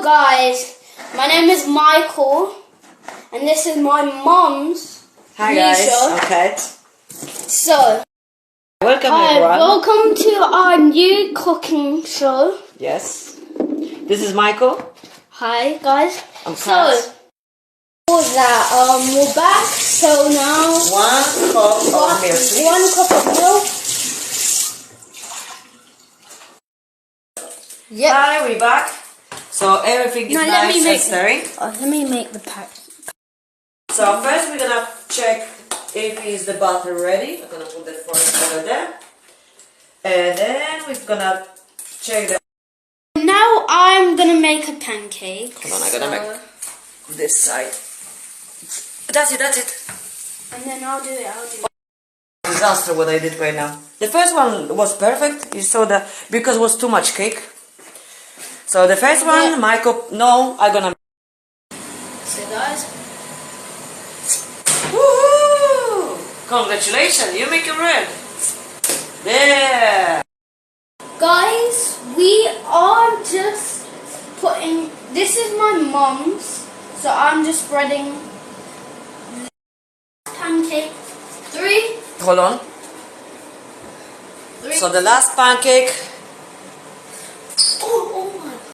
So guys, my name is Michael, and this is my mom's. Hi guys, okay. So, welcome hi, everyone. welcome to our new cooking show. Yes. This is Michael. Hi guys. I'm So, Kat. for that, we're back. So now 1 cup of milk, please. 1 cup of milk. Yep. Hi, we're back. So everything is nice and stirring. Let me make the pack. So first we're gonna check if is the butter ready. I'm gonna put that first over there. And then we're gonna check the... Now I'm gonna make a pancake. Hold on, I'm gonna make this side. That's it. And then I'll do it. Disaster what I did right now. The first one was perfect. You saw that because it was too much cake. So the first one, Michael, no, I'm gonna... So guys. Woohoo! Congratulations, you make it red. There. Guys, we are just putting... This is my mom's. So I'm just spreading pancake. 3. Hold on. 3. So the last pancake